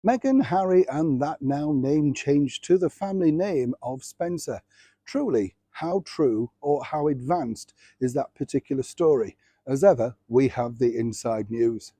Meghan, Harry, and that now name changed to the family name of Spencer. Truly, how true or how advanced is that particular story? As ever, we have the inside news.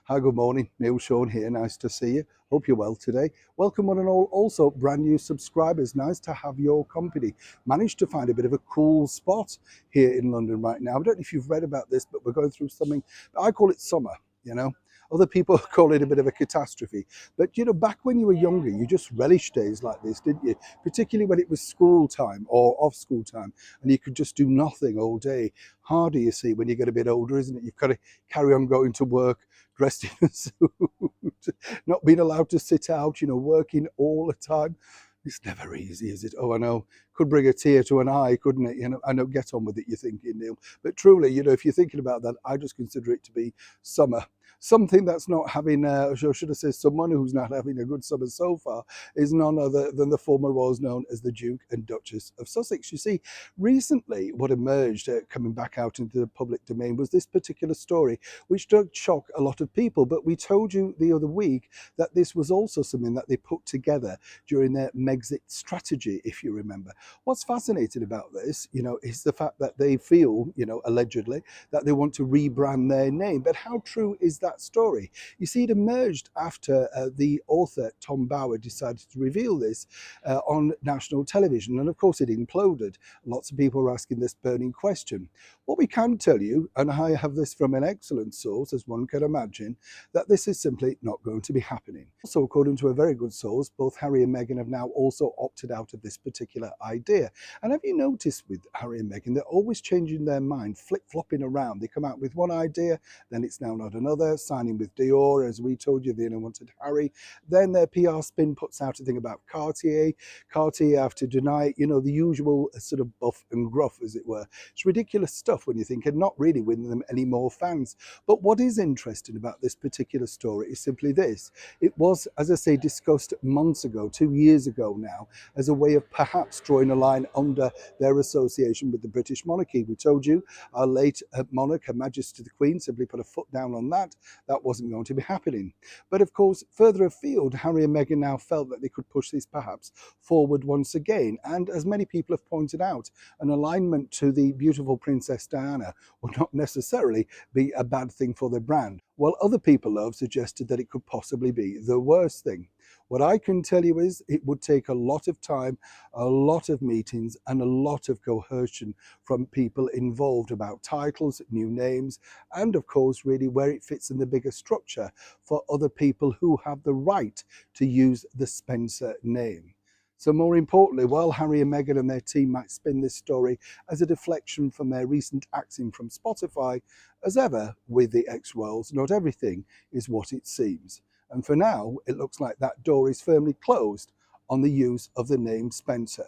Hi, good morning. Neil Sean here. Nice to see you. Hope you're well today. Welcome, one and all. Also, brand new subscribers. Nice to have your company. Managed to find a bit of a cool spot here in London right now. I don't know if you've read about this, but we're going through something. I call it summer, you know. Other people call it a bit of a catastrophe. But, back when you were younger, you just relished days like this, didn't you? Particularly when it was school time or off school time and you could just do nothing all day. Harder, you see, when you get a bit older, isn't it? You've got to carry on going to work dressed in a suit, not being allowed to sit out, working all the time. It's never easy, is it? Oh, I know. Could bring a tear to an eye, couldn't it? I know, get on with it, you're thinking, Neil. But truly, if you're thinking about that, I just consider it to be summer. Something that's not having, or should I say, someone who's not having a good summer so far is none other than the former royals known as the Duke and Duchess of Sussex. You see, recently what emerged, coming back out into the public domain, was this particular story, which did shock a lot of people. But we told you the other week that this was also something that they put together during their Megxit strategy, if you remember. What's fascinating about this, is the fact that they feel, allegedly, that they want to rebrand their name. But how true is that story? You see, it emerged after the author Tom Bower decided to reveal this on national television. And of course, it imploded. Lots of people are asking this burning question. What we can tell you, and I have this from an excellent source, as one can imagine, that this is simply not going to be happening. Also, according to a very good source, both Harry and Meghan have now also opted out of this particular idea. And have you noticed with Harry and Meghan, they're always changing their mind, flip-flopping around. They come out with one idea, then it's now not another, signing with Dior, as we told you, they only wanted Harry. Then their PR spin puts out a thing about Cartier. Cartier have to deny it, the usual sort of buff and gruff, as it were. It's ridiculous stuff when you think, and not really winning them any more fans. But what is interesting about this particular story is simply this. It was, as I say, discussed months ago, 2 years ago now, as a way of perhaps drawing a line under their association with the British monarchy. We told you our late monarch, Her Majesty the Queen, simply put a foot down on that. That wasn't going to be happening. But of course, further afield, Harry and Meghan now felt that they could push this perhaps forward once again. And as many people have pointed out, an alignment to the beautiful Princess Diana will not necessarily be a bad thing for the brand, while other people have suggested that it could possibly be the worst thing. What I can tell you is it would take a lot of time, a lot of meetings, and a lot of coercion from people involved about titles, new names, and of course, really where it fits in the bigger structure for other people who have the right to use the Spencer name. So more importantly, while Harry and Meghan and their team might spin this story as a deflection from their recent axing from Spotify, as ever with the ex-royals, not everything is what it seems. And for now, it looks like that door is firmly closed on the use of the name Spencer.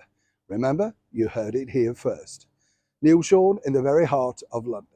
Remember, you heard it here first. Neil Sean in the very heart of London.